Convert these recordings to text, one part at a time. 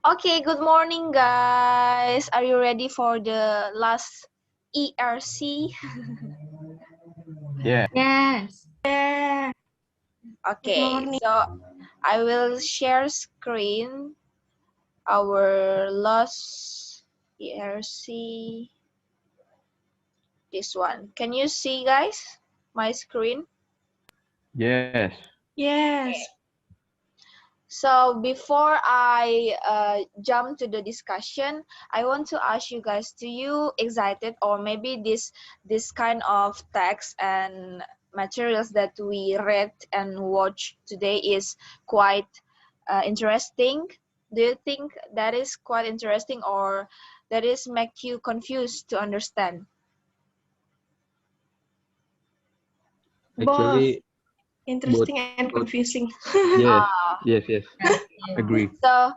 Okay, good morning, guys. Are you ready for the last ERC? Yeah. Yes. Yeah. Good Okay, morning. so I will share screen our last ERC. This one. Can you see, guys, my screen? Yes. Yes. Okay. So before I jump to the discussion, I want to ask you guys: do you excited, or maybe this kind of text and materials that we read and watch today is quite interesting? Do you think that is quite interesting, or that is make you confused to understand? Both Actually, both. interesting and Both. confusing. Yes. Ah, Yes. Yes. Yes. Yes. Agree. so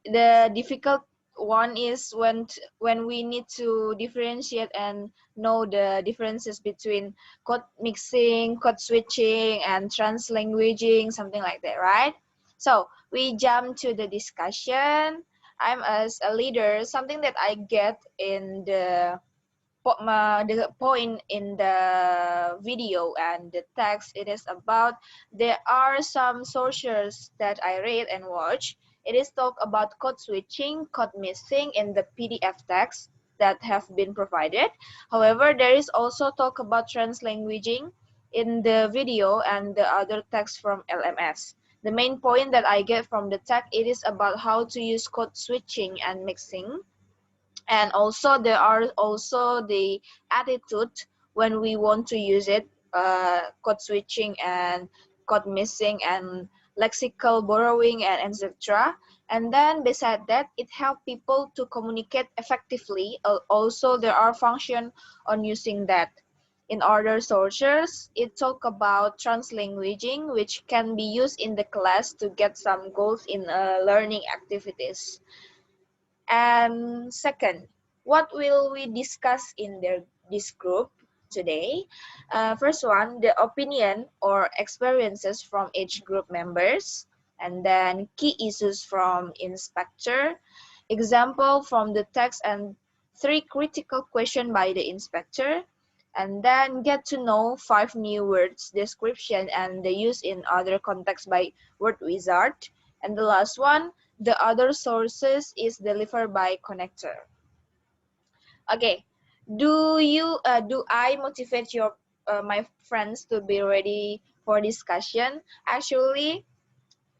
the difficult one is when we need to differentiate and know the differences between code mixing, code switching, and translanguaging, something like that, right? So we jump to the discussion. I'm as a leader, something that I get in the point in the video and the text, it is about there are some sources that I read and watch. It is talk about code switching, code missing in the PDF text that have been provided. However, there is also talk about translanguaging in the video and the other text from LMS. The main point that I get from the text, it is about how to use code switching and mixing, and also there are also the attitude when we want to use it, code switching and code missing and lexical borrowing and etc. And then beside that, it helps people to communicate effectively. Also there are function on using that. In other sources, it talk about translanguaging, which can be used in the class to get some goals in learning activities. And second, what will we discuss in this group today? First one, the opinion or experiences from each group members, and then key issues from inspector, example from the text, and 3 critical questions by the inspector, and then get to know 5 new words description and the use in other contexts by word wizard. And the last one, the other sources is delivered by connector. Okay, do I motivate your my friends to be ready for discussion? Actually,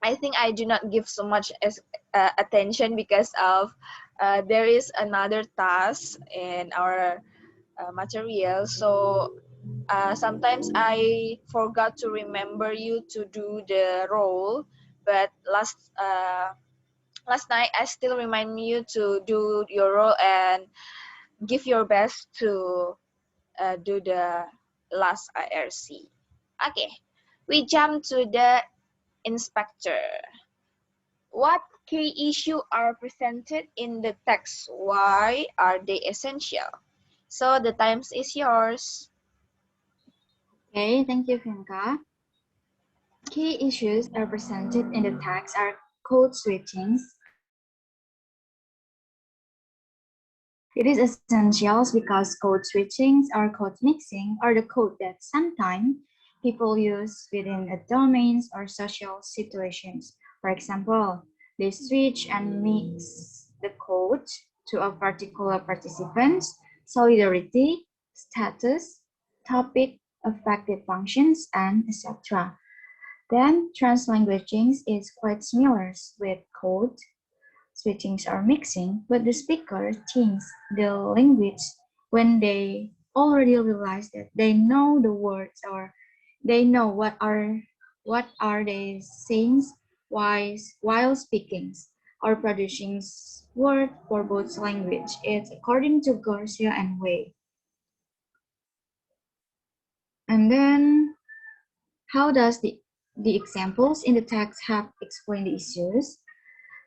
I think I do not give so much attention because of there is another task in our material. So sometimes I forgot to remember you to do the role, but last night I still remind you to do your role and give your best to do the last IRC. Okay, we jump to the inspector. What key issues are presented in the text? Why are they essential? So the time is yours. Okay, thank you, Frianca. Key issues are presented in the text are code switchings. It is essentials because code switchings or code mixing are the code that sometimes people use within a domains or social situations. For example, they switch and mix the code to a particular participant's solidarity, status, topic, effective functions, and etc. Then translanguaging is quite similar with code switching or mixing, but the speaker changes the language when they already realize that they know the words or they know what are they saying while speaking or producing word for both language. It's according to Garcia and Way. And then how does the examples in the text have explained the issues?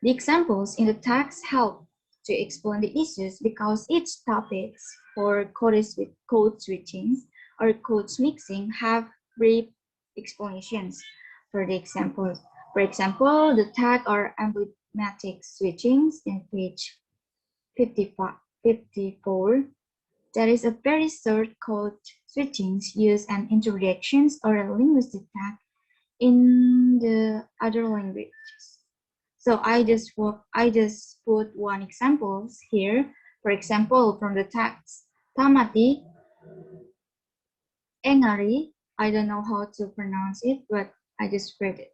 The examples in the text help to explain the issues because each topics for code switching or code mixing have brief explanations for the examples. For example, the tag or idiomatic switchings in page 54. There is a very short code switchings used an introductions or a linguistic tag in the other languages. So I just put one examples here. For example, from the text, Tamati, Engari, I don't know how to pronounce it, but I just read it.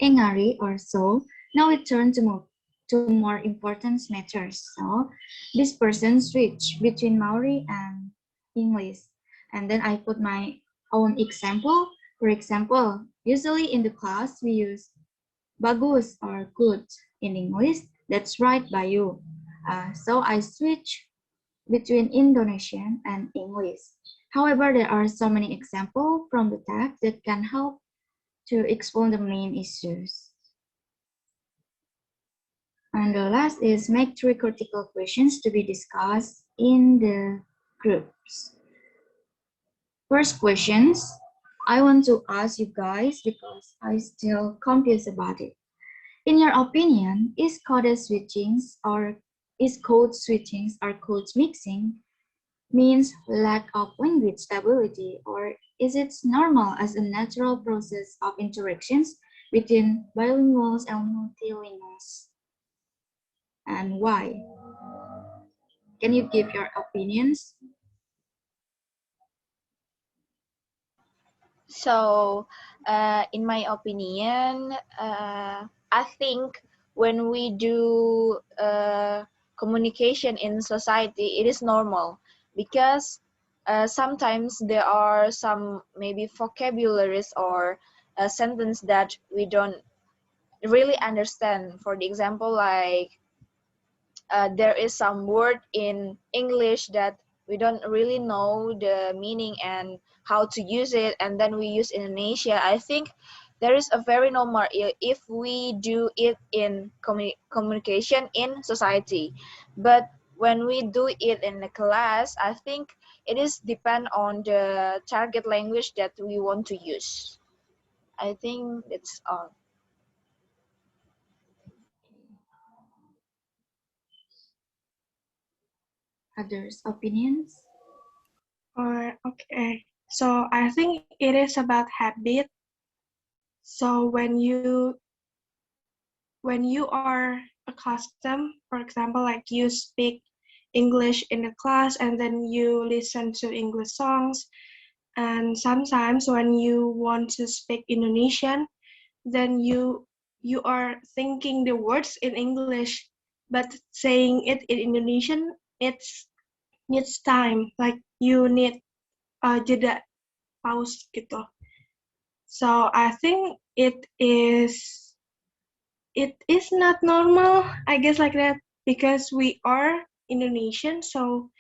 Engari or so. Now we turn to more important matters. So this person switch between Maori and English. And then I put my own example. For example, usually in the class we use bagus or good in English. That's right, Bayu. So I switch between Indonesian and English. However, there are so many examples from the text that can help to explain the main issues. And the last is make 3 critical questions to be discussed in the groups. First questions, I want to ask you guys because I still confused about it. In your opinion, is code switchings or code mixing means lack of language stability, or is it normal as a natural process of interactions between bilinguals and multilinguals? And why? Can you give your opinions? So, in my opinion, I think when we do communication in society, it is normal because sometimes there are some maybe vocabularies or a sentence that we don't really understand. For the example, like there is some word in English that we don't really know the meaning and how to use it, and then we use in Indonesia. I think there is a very normal if we do it in communication in society, but when we do it in the class, I think it is depend on the target language that we want to use. I think that's all. Others' opinions? Or okay. So I think it is about habit. So when you are accustomed, for example, like you speak English in the class and then you listen to English songs, and sometimes when you want to speak Indonesian, then you are thinking the words in English, but saying it in Indonesian, it's needs time. Like you need jeda pause gitu. So I think it is not normal, I guess, like that, because we are Indonesian, so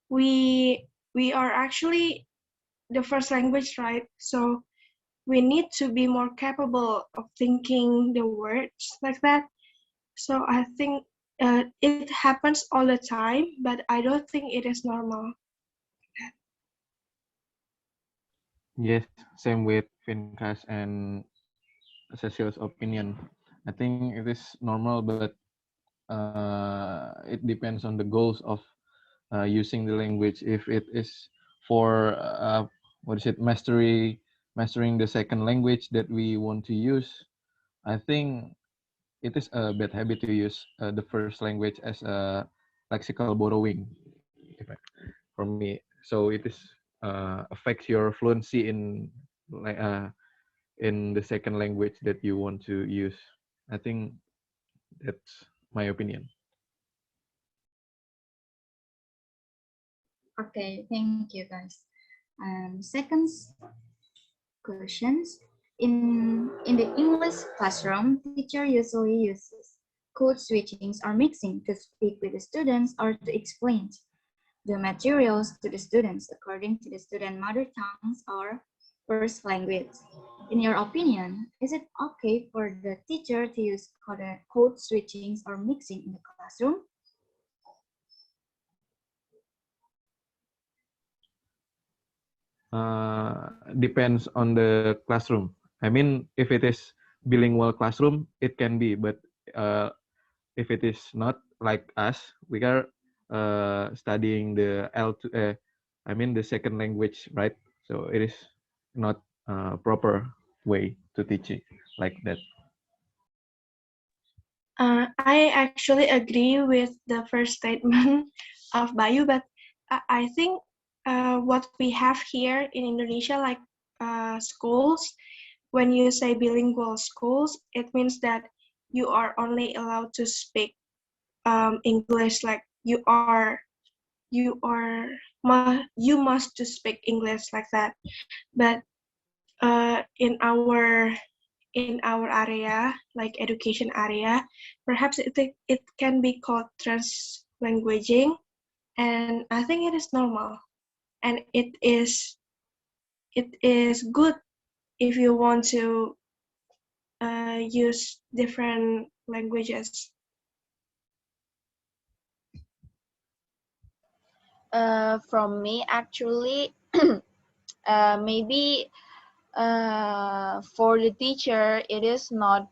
we are actually the first language, right? So we need to be more capable of thinking the words like that. So I think it happens all the time, but I don't think it is normal. Yes, same with Finkas and Cecilia's opinion. I think it is normal, but it depends on the goals of using the language. If it is for what is it, mastering the second language that we want to use, I think it is a bad habit to use the first language as a lexical borrowing, if I, for me. So it is affects your fluency in the second language that you want to use. I think that's my opinion. Okay, thank you guys. Second questions. In the English classroom, teacher usually uses code switchings or mixing to speak with the students or to explain the materials to the students according to the student mother tongues or first language. In your opinion, is it okay for the teacher to use code switchings or mixing in the classroom? Depends on the classroom. I mean, if it is bilingual classroom, it can be, but uh, if it is not like us, we are studying the L2, I mean the second language, right? So it is not a proper way to teach it like that. I actually agree with the first statement of Bayu, but I think what we have here in Indonesia, like schools, when you say bilingual schools, it means that you are only allowed to speak English, like you must to speak English like that. But in our area, like education area, perhaps it can be called translanguaging, and I think it is normal, and it is good if you want to use different languages. From me, actually, maybe for the teacher, it is not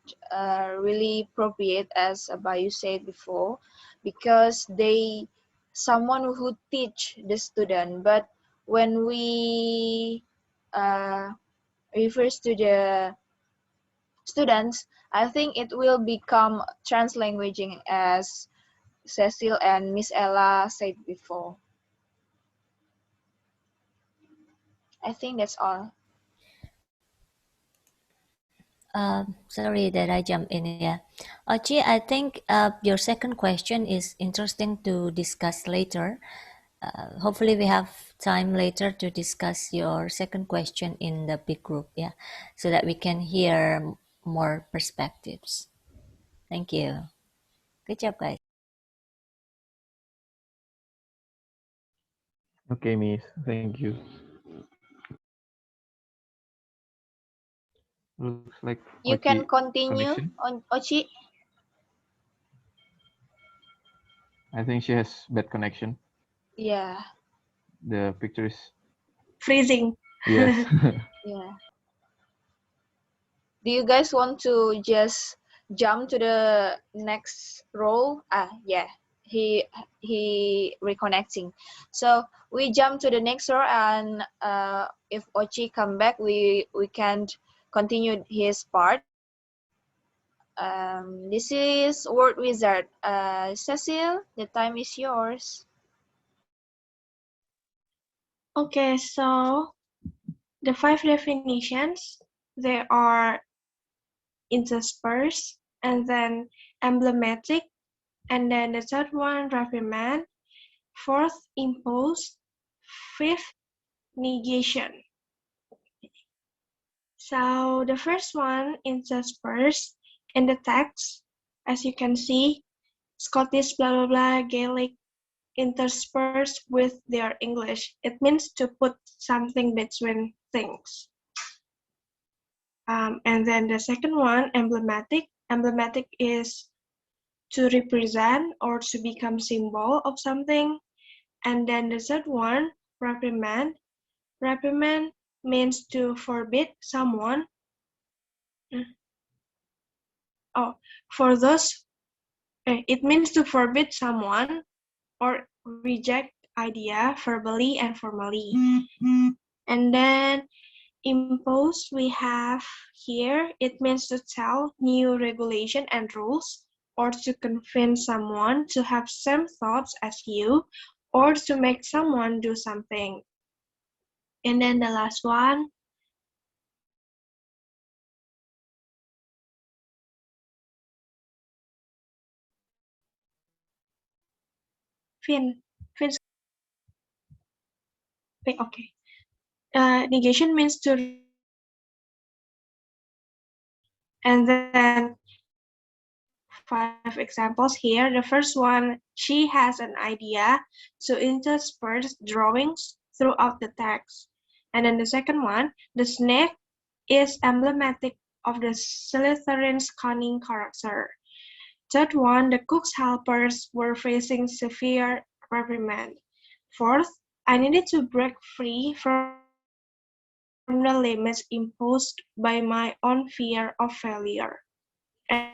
really appropriate, as Bayu said before, because they someone who teach the student. But when we uh, refers to the students, I think it will become translanguaging, as Cecil and Miss Ella said before. I think that's all. Sorry that I jump in here. Ochi, I think your second question is interesting to discuss later. Hopefully we have time later to discuss your second question in the big group, yeah, so that we can hear more perspectives. Thank you. Good job, guys. Okay, Miss. Thank you. Looks like You Ochi can continue connection. on Ochi. I think she has bad connection. Yeah, The picture is Freezing. yes. yeah. Do you guys want to just jump to the next role? Yeah. He reconnecting. So we jump to the next row, and if Ochi come back, we can continue his part. This is Word Wizard. Cecil, the time is yours. Okay, so the 5 definitions, they are interspersed, and then emblematic, and then the third one, reprimand, fourth, impose, fifth, negation. So the first one, interspersed, in the text, as you can see, Scottish blah blah blah, Gaelic interspersed with their English. It means to put something between things. And then the second one, emblematic. Emblematic is to represent or to become symbol of something. And then the third one, reprimand. Reprimand means to forbid someone. Oh, for those, it means to forbid someone or reject idea verbally and formally. And then impose we have here, it means to tell new regulation and rules, or to convince someone to have same thoughts as you, or to make someone do something. And then the last one, fin, okay. Negation means to and then 5 examples here. The first one, she has an idea to intersperse drawings throughout the text. And then the second one, the snake is emblematic of the Slytherin's cunning character. Third one, the cook's helpers were facing severe reprimand. Fourth, I needed to break free from the limits imposed by my own fear of failure. And then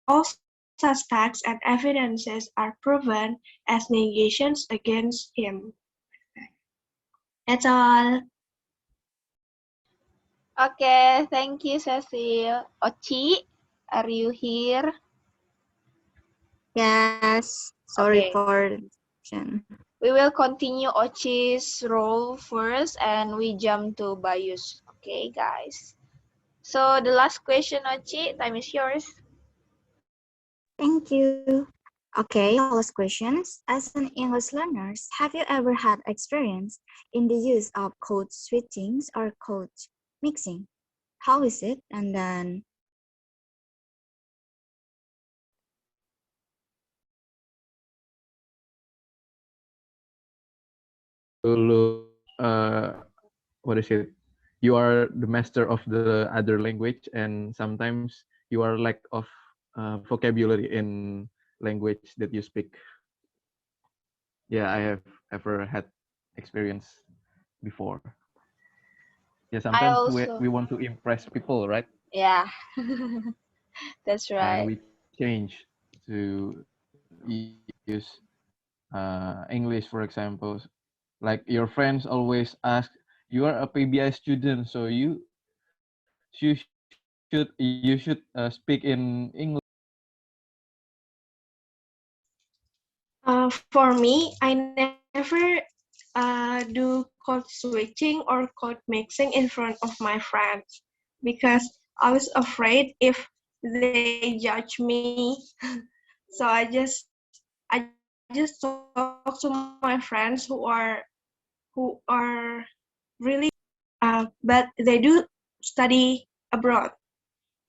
the last one, also such facts and evidences are proven as negations against him. That's all. Okay, thank you, Cecil. Ochi, are you here? Yes, sorry Okay. for the question. We will continue Ochi's role first and we jump to Bayu's. Okay, guys. So the last question, Ochi, time is yours. Thank you. Okay, last questions. As an English learners, have you ever had experience in the use of code switchings or code mixing? How is it? And then You look, what is it? You are the master of the other language, and sometimes you are lack of vocabulary in language that you speak. Yeah, I have ever had experience before. Yeah, I sometimes also, we want to impress people, right? yeah, that's And right. we change to use English, for example. Like your friends always ask, "You are a PBI student, so you should speak in English." For me, I never do code switching or code mixing in front of my friends because I was afraid if they judge me. So I just talk to my friends who are really but they do study abroad.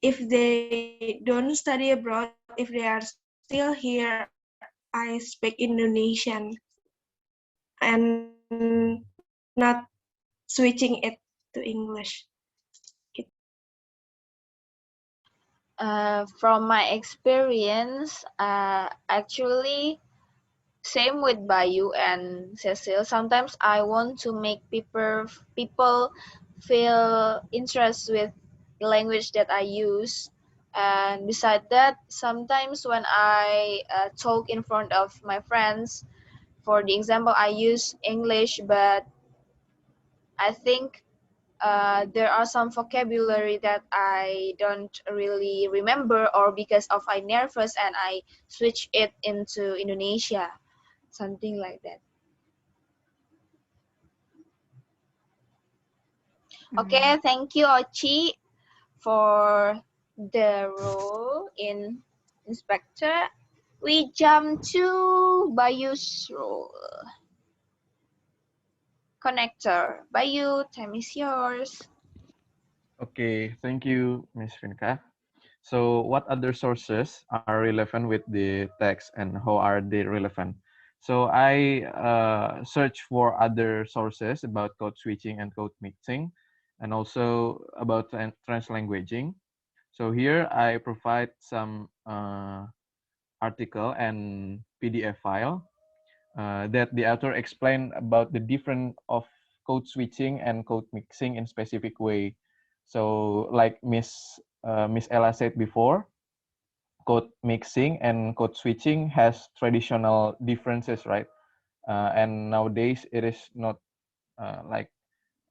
If they don't study abroad, if they are still here, I speak Indonesian and not switching it to English. From my experience, actually, same with Bayu and Cecil. Sometimes I want to make people feel interest with the language that I use. And beside that, sometimes when I talk in front of my friends, for the example, I use English, but I think there are some vocabulary that I don't really remember, or because of I nervous and I switch it into Indonesia, something like that. Okay, thank you, Ochi, for the role in inspector. We jump to Bayu's role. Connector. Bayu, time is yours. Okay, thank you, Miss Finka. So, what other sources are relevant with the text, and how are they relevant? So, I search for other sources about code switching and code mixing, and also about translanguaging. So here I provide some article and PDF file that the author explained about the difference of code switching and code mixing in specific way. So like Miss Ella said before, code mixing and code switching has traditional differences, right? And nowadays it is not like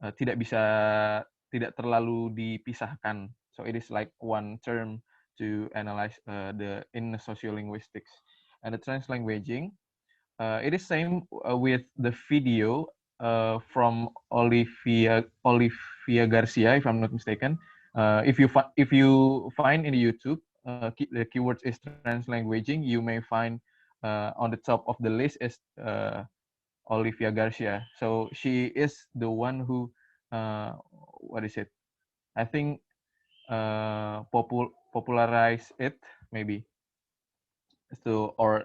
tidak terlalu dipisahkan. So it is like one term to analyze the in sociolinguistics. And the translanguaging, it is same with the video from Olivia Garcia, if I'm not mistaken. If you find in YouTube, the keywords is translanguaging, you may find on the top of the list is Olivia Garcia. So she is the one who, what is it? I think popularize it maybe to or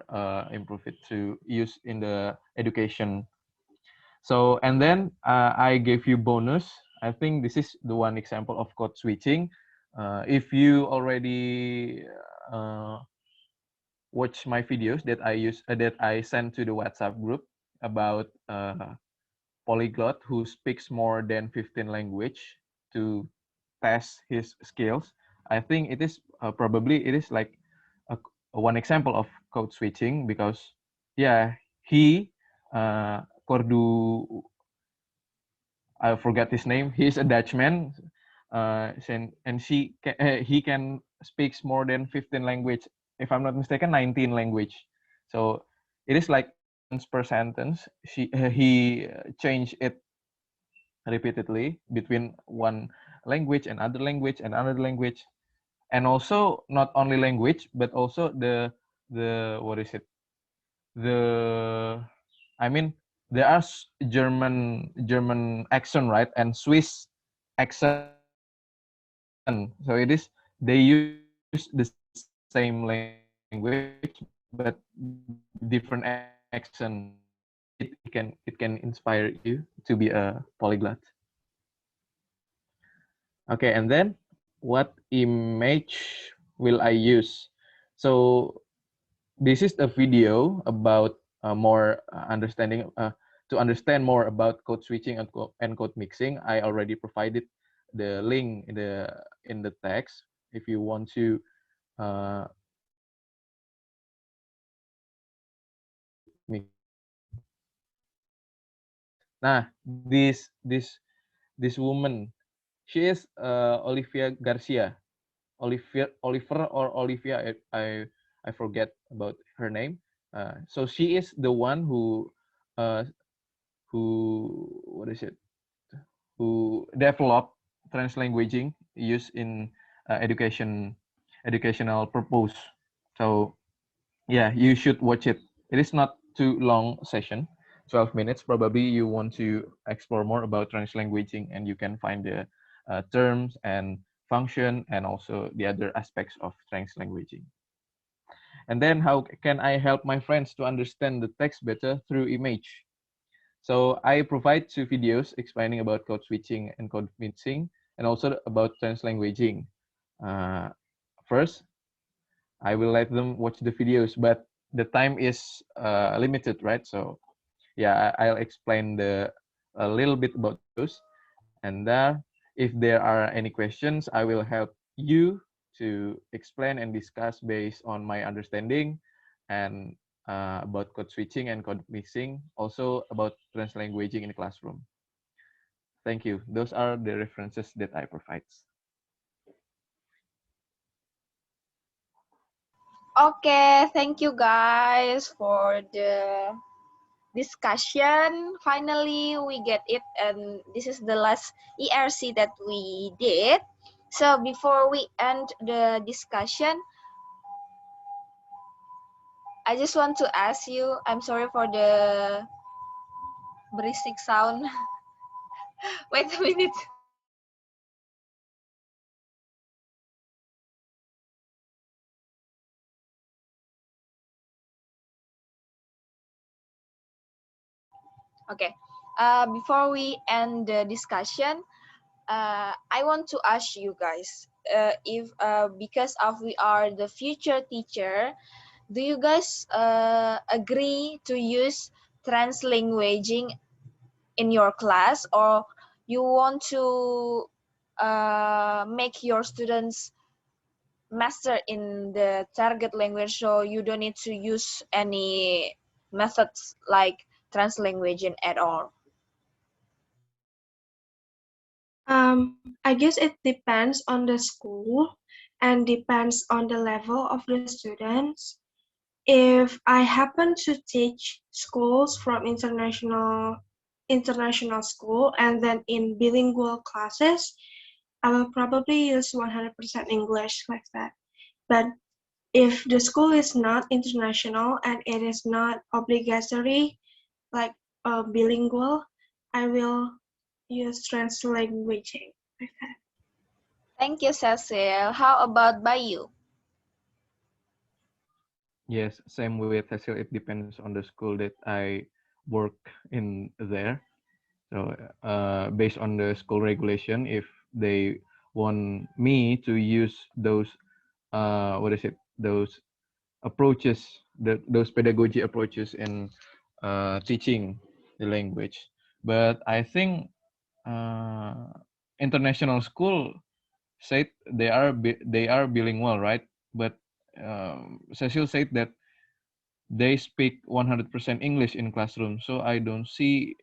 improve it to use in the education. So and then I gave you bonus. I think this is the one example of code switching. If you already uh, watch my videos that I sent to the WhatsApp group about polyglot who speaks more than 15 language to test his skills, I think it is probably it is like one example of code switching, because yeah, he Cordu, I forgot his name. He's a Dutchman, and he can speaks more than 15 language. If I'm not mistaken, 19 language. So it is like sentence per sentence. He changed it repeatedly between one language and other language and another language, and also not only language but also the what is it, the I mean, there are German accent, right, and Swiss accent. So it is, they use the same language but different accent. So it can inspire you to be a polyglot. Okay, and then what image will I use? So this is a video about more understanding to understand more about code switching and code mixing. I already provided the link in the text if you want to watch the video about code mixing and code mixing. Nah, this woman, she is Olivia Garcia. Oliver or Olivia, I forget about her name. So she is the one uh, who what is it, who developed translanguaging used in educational purpose. So yeah, you should watch it. It is not too long session, 12 minutes. Probably you want to explore more about translanguaging, and you can find the terms and function and also the other aspects of translanguaging. And then how can I help my friends to understand the text better through image? So I provide two videos explaining about code switching and code mixing, and also about translanguaging. Uh, First, I will let them watch the videos, but the time is limited, right? So yeah, I'll explain a little bit about those, and if there are any questions, I will help you to explain and discuss based on my understanding, and about code switching and code mixing, also about translanguaging in the classroom. Thank you. Those are the references that I provide. Okay, thank you guys for the discussion. Finally, we get it, and this is the last ERC that we did. So before we end the discussion, I just want to ask you, I'm sorry for the berisik sound. Wait a minute. Okay. Before we end the discussion, I want to ask you guys, if because of we are the future teacher, do you guys agree to use translanguaging in your class, or you want to make your students master in the target language, so you don't need to use any methods like translanguaging at all? I guess it depends on the school and depends on the level of the students. If I happen to teach schools from international school and then in bilingual classes, I will probably use 100% English like that. But if the school is not international and it is not obligatory, like bilingual, I will use translanguaging like that. Thank you, Cecil. How about Bayu? Yes, same with Cecil. It depends on the school that I work in there. So based on the school regulation, if they want me to use those what is it, those approaches, those pedagogy approaches in teaching the language. But I think uh, international school said they are bilingual, right? But Cecil said that they speak 100% English in classroom, so I don't see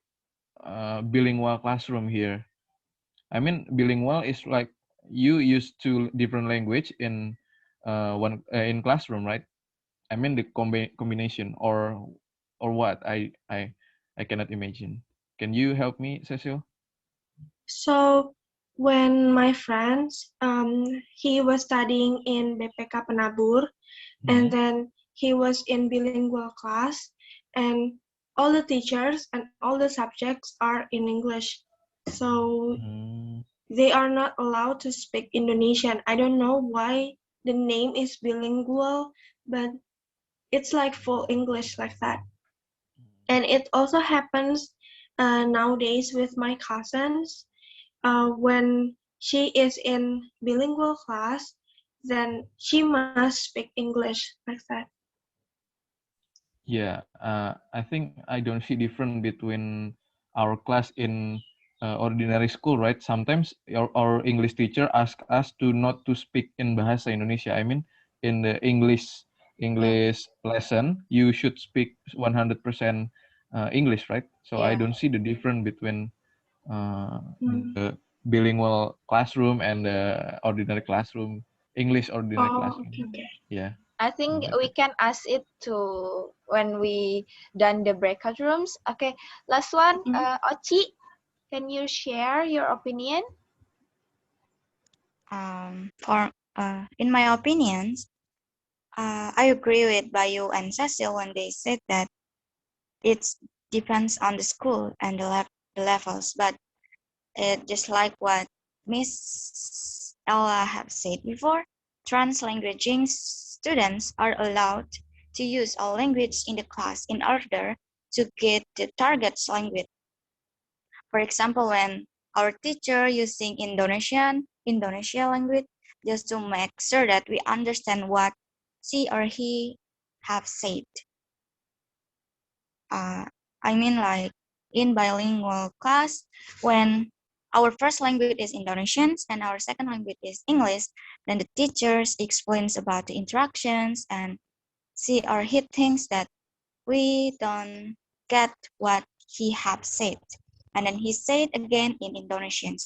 bilingual classroom here. I mean, bilingual is like you use two different language in one in classroom, right? I mean the combination or what? I cannot imagine. Can you help me, Cecil? So when my friends, he was studying in BPK Penabur, and Hmm. then he was in bilingual class, and all the teachers and all the subjects are in English. So Hmm. they are not allowed to speak Indonesian. I don't know why the name is bilingual, but it's like full English like that. And it also happens nowadays with my cousins. When she is in bilingual class, then she must speak English like that. Yeah, I think I don't see different between our class in ordinary school, right? Sometimes our English teacher ask us to not to speak in Bahasa Indonesia. I mean, in the Yeah. English lesson, you should speak 100% English, right? So I Yeah. don't see the difference between Mm. the bilingual classroom and the ordinary classroom, English ordinary Oh, classroom. okay, okay. Yeah, I think like we that. can ask it to when we done the breakout rooms. Okay, last one. Mm. Ochi, can you share your opinion? For in my opinions, I agree with Bayu and Cecil when they said that it depends on the school and the levels. But just like what Miss Ella have said before, translanguaging students are allowed to use all language in the class in order to get the target language. For example, when our teacher using Indonesia language just to make sure that we understand what she or he have said. Uh, I mean like in bilingual class, when our first language is Indonesian and our second language is English, then the teachers explains about the interactions and she or he thinks that we don't get what he have said. And then he said again in Indonesian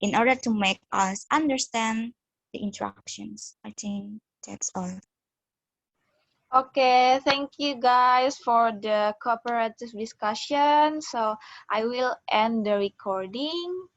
in order to make us understand the interactions. I think that's all. Okay, thank you guys for the cooperative discussion. So I will end the recording.